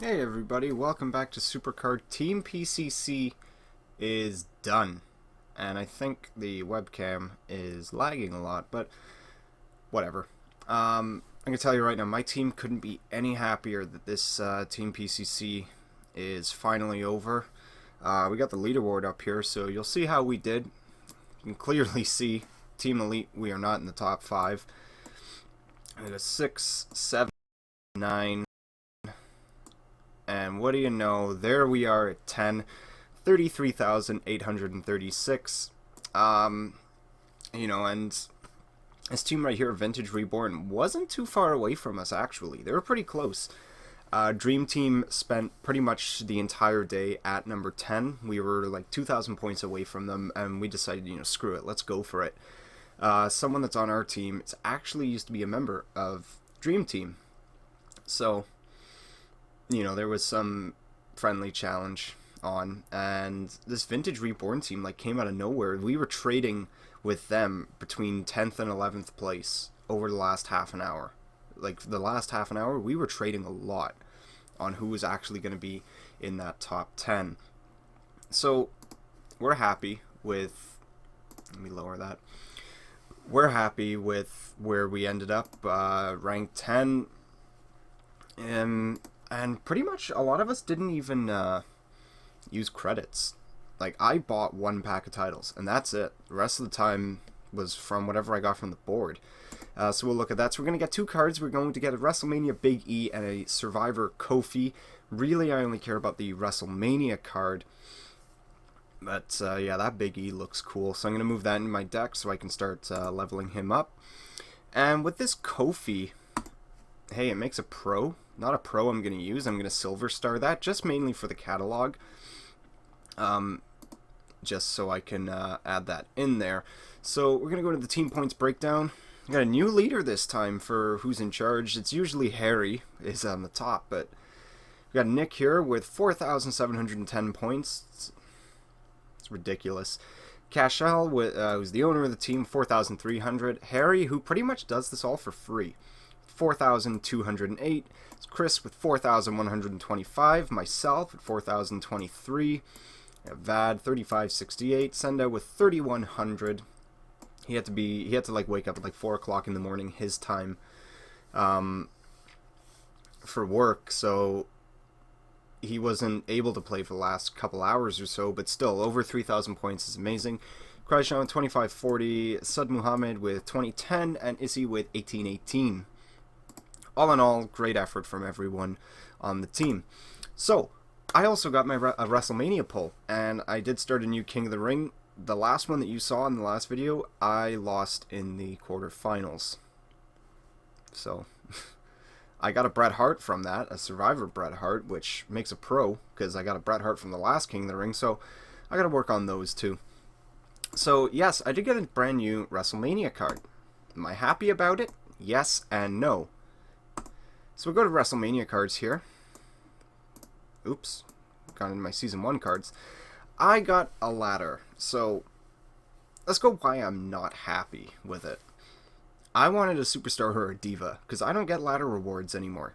Hey everybody, welcome back to Supercard Team PCC is done. And I think the webcam is lagging a lot, but whatever. I can tell you right now, my team couldn't be any happier that this Team PCC is finally over. We got the leaderboard up here, so you'll see how we did. You can clearly see Team Elite, we are not in the top 5. We got 6, 7, 9, and what do you know, there we are at 10, 33,836. And this team right here, Vintage Reborn, wasn't too far away from us, actually. They were pretty close. Dream Team spent pretty much the entire day at number 10. We were like 2,000 points away from them, and we decided, screw it, let's go for it. Someone that's on our team is actually used to be a member of Dream Team. So, there was some friendly challenge on, and this Vintage Reborn team came out of nowhere. We were trading with them between 10th and 11th place over the last half an hour. The last half an hour, we were trading a lot on who was actually going to be in that top 10. So we're happy with, let me lower that. We're happy with where we ended up, ranked 10. And pretty much a lot of us didn't even use credits. I bought one pack of titles, and that's it. The rest of the time was from whatever I got from the board. So we'll look at that. So we're going to get 2 cards. We're going to get a WrestleMania Big E and a Survivor Kofi. Really, I only care about the WrestleMania card. But, yeah, that Big E looks cool. So I'm going to move that in my deck so I can start leveling him up. And with this Kofi, hey, it makes a pro. Not a pro I'm going to use. I'm going to Silver Star that, just mainly for the catalog. Just so I can add that in there. So we're going to go to the team points breakdown. We got a new leader this time for who's in charge. It's usually Harry is on the top, but we got Nick here with 4,710 points. It's ridiculous. Cashel, who's the owner of the team, 4,300. Harry, who pretty much does this all for free, 4,208. Chris with 4,125. Myself at 4,023. Vad 3,568. Senda with 3,100. He had to wake up at 4 o'clock in the morning his time for work, so he wasn't able to play for the last couple hours or so, but still, over 3,000 points is amazing. Kraishan with 2,540, Sud Muhammad with 2010, and Issy with 1818. All in all, great effort from everyone on the team. So, I also got my WrestleMania poll, and I did start a new King of the Ring. The last one that you saw in the last video, I lost in the quarterfinals. So, I got a Bret Hart from that, a Survivor Bret Hart, which makes a pro, because I got a Bret Hart from the last King of the Ring, so I got to work on those too. So, yes, I did get a brand new WrestleMania card. Am I happy about it? Yes and no. So we'll go to WrestleMania cards here. Oops, got into my Season 1 cards. I got a ladder, so let's go why I'm not happy with it. I wanted a Superstar or a Diva, because I don't get ladder rewards anymore.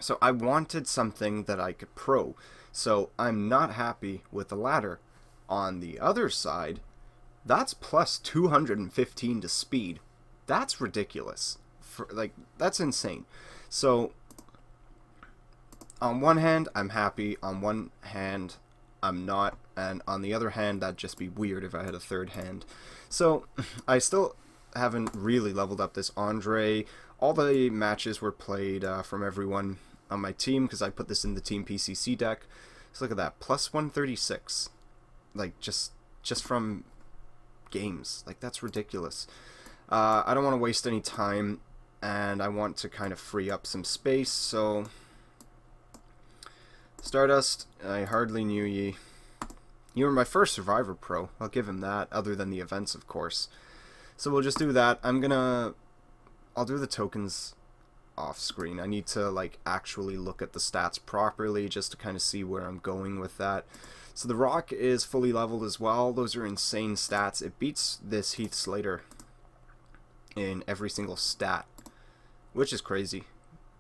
So I wanted something that I could pro, so I'm not happy with the ladder. On the other side, that's plus 215 to speed. That's ridiculous. That's insane. So, on one hand, I'm happy. On one hand, I'm not. And on the other hand, that'd just be weird if I had a third hand. So, I still haven't really leveled up this Andre. All the matches were played from everyone on my team, because I put this in the Team PCC deck. So look at that, plus 136. Just from games. That's ridiculous. I don't want to waste any time, and I want to kind of free up some space, so Stardust, I hardly knew ye. You were my first Survivor Pro, I'll give him that, other than the events, of course. So we'll just do that. I'll do the tokens off screen. I need to actually look at the stats properly just to kind of see where I'm going with that. So the Rock is fully leveled as well. Those are insane stats. It beats this Heath Slater in every single stat, which is crazy.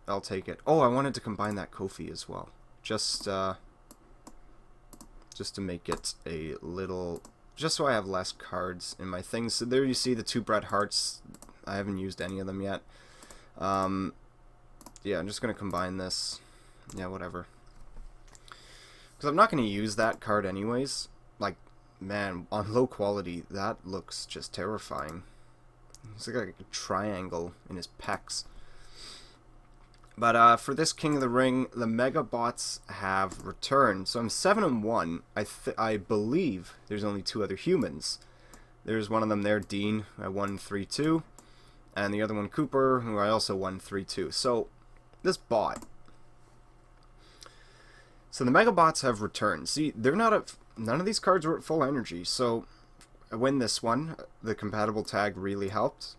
I'll take it. Oh, I wanted to combine that Kofi as well. just to make it a little, just so I have less cards in my things. So there you see the 2 Bret Harts. I haven't used any of them yet. Yeah, I'm just going to combine this. Yeah, whatever. Because I'm not going to use that card anyways. Like, man, on low quality, that looks just terrifying. It's like a triangle in his pecs. But for this King of the Ring, the Mega Bots have returned. So I'm 7-1. I believe there's only 2 other humans. There's one of them there, Dean. I won 3-2. And the other one, Cooper, who I also won 3-2. So this bot. So the Mega Bots have returned. See, they're not at... None of these cards were at full energy. So I win this one. The compatible tag really helped.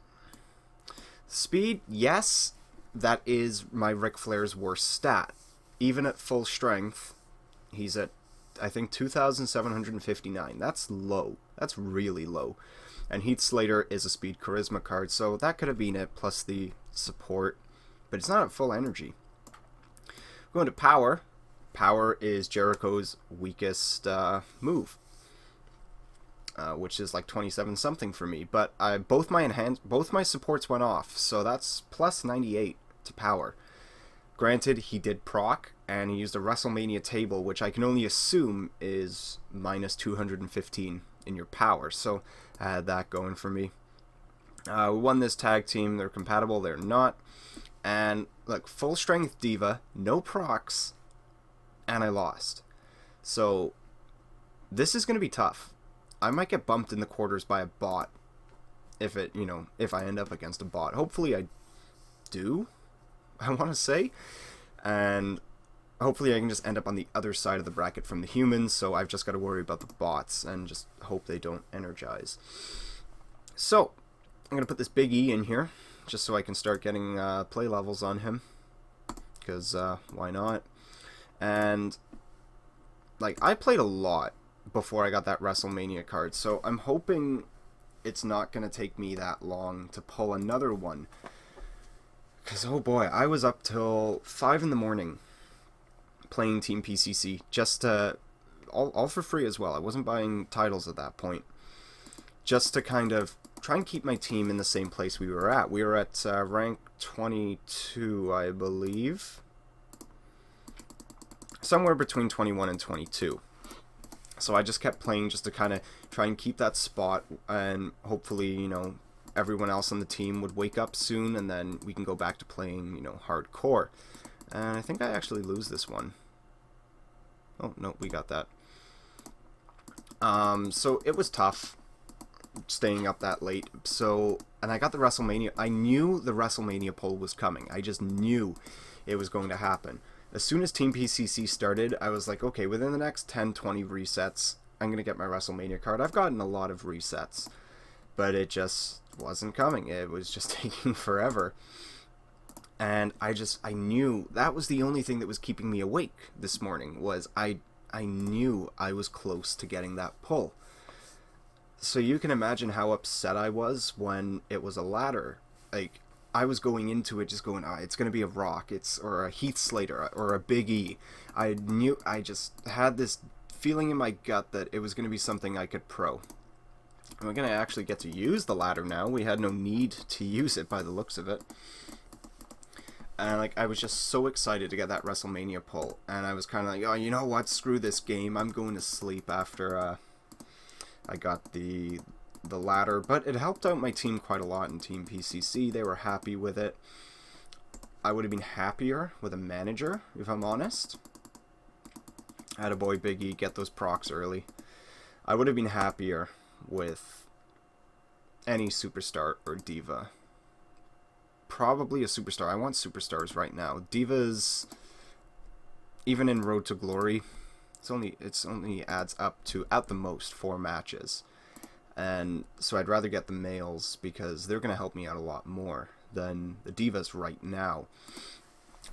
Speed, yes. That is my Ric Flair's worst stat. Even at full strength, he's at, I think, 2,759. That's low. That's really low. And Heath Slater is a speed charisma card, so that could have been it, plus the support. But it's not at full energy. Going to power. Power is Jericho's weakest move. Which is like 27 something for me, but both my supports went off, so that's plus 98 to power. Granted, he did proc, and he used a WrestleMania table, which I can only assume is minus 215 in your power, so I had that going for me. We won this tag team. They're compatible, they're not. And look, full strength Diva, no procs, and I lost. So this is going to be tough. I might get bumped in the quarters by a bot if I end up against a bot. Hopefully I do, I want to say. And hopefully I can just end up on the other side of the bracket from the humans, so I've just got to worry about the bots and just hope they don't energize. So, I'm going to put this Big E in here, just so I can start getting play levels on him. Because, why not? And, like, I played a lot before I got that WrestleMania card, so I'm hoping it's not going to take me that long to pull another one. Because, oh boy, I was up till 5 in the morning playing Team PCC, just to, all for free as well. I wasn't buying titles at that point. Just to kind of try and keep my team in the same place we were at. We were at rank 22, I believe. Somewhere between 21 and 22. So I just kept playing just to kind of try and keep that spot, and hopefully, everyone else on the team would wake up soon, and then we can go back to playing, hardcore. And I think I actually lose this one. Oh, no, we got that. So it was tough staying up that late. So, and I got the WrestleMania. I knew the WrestleMania poll was coming. I just knew it was going to happen. As soon as Team PCC started, I was like, okay, within the next 10-20 resets, I'm going to get my WrestleMania card. I've gotten a lot of resets, but it just wasn't coming. It was just taking forever. And I knew that was the only thing that was keeping me awake this morning, was I knew I was close to getting that pull. So you can imagine how upset I was when it was a ladder. Like, I was going into it just going, it's going to be a Rock, or a Heath Slater, or a Big E. I just had this feeling in my gut that it was going to be something I could pro. And we're going to actually get to use the ladder now. We had no need to use it by the looks of it. And I was just so excited to get that WrestleMania pull. And I was kind of like, oh, you know what? Screw this game. I'm going to sleep after I got the ladder. But it helped out my team quite a lot in Team PCC. They were happy with it. I would have been happier with a manager, if I'm honest. Attaboy Big E, get those procs early. I would have been happier with any superstar or diva. Probably a superstar. I want superstars right now. Divas, even in Road to Glory, it's only adds up to, at the most, 4 matches. And so I'd rather get the males because they're going to help me out a lot more than the divas right now.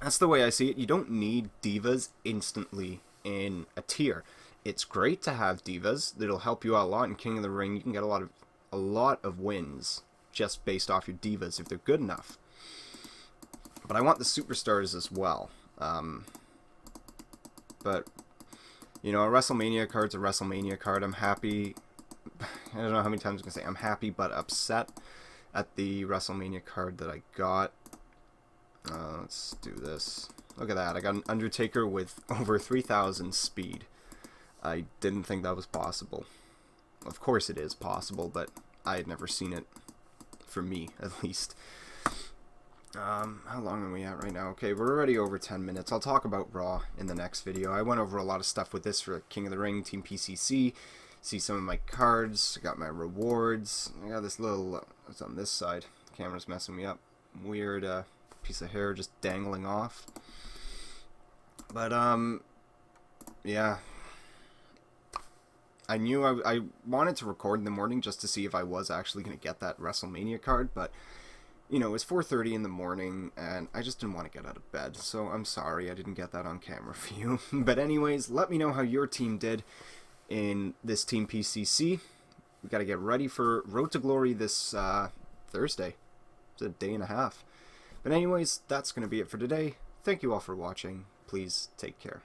That's the way I see it. You don't need divas instantly in a tier. It's great to have divas. It'll help you out a lot in King of the Ring. You can get a lot of wins just based off your divas if they're good enough. But I want the superstars as well. but, you know, a WrestleMania card's a WrestleMania card. I'm happy. I don't know how many times I'm going to say I'm happy but upset at the WrestleMania card that I got. Let's do this. Look at that. I got an Undertaker with over 3,000 speed. I didn't think that was possible. Of course it is possible, but I had never seen it. For me, at least. How long are we at right now? Okay, we're already over 10 minutes. I'll talk about Raw in the next video. I went over a lot of stuff with this for King of the Ring, Team PCC. See some of my cards. I got my rewards. I got this little... what's on this side? Camera's messing me up. Weird piece of hair just dangling off. But, yeah. I knew I wanted to record in the morning just to see if I was actually going to get that WrestleMania card, but, you know, it was 4:30 in the morning, and I just didn't want to get out of bed, so I'm sorry I didn't get that on camera for you. But anyways, let me know how your team did in this Team PCC. We got to get ready for Road to Glory this Thursday. It's a day and a half. But anyways, that's going to be it for today. Thank you all for watching. Please take care.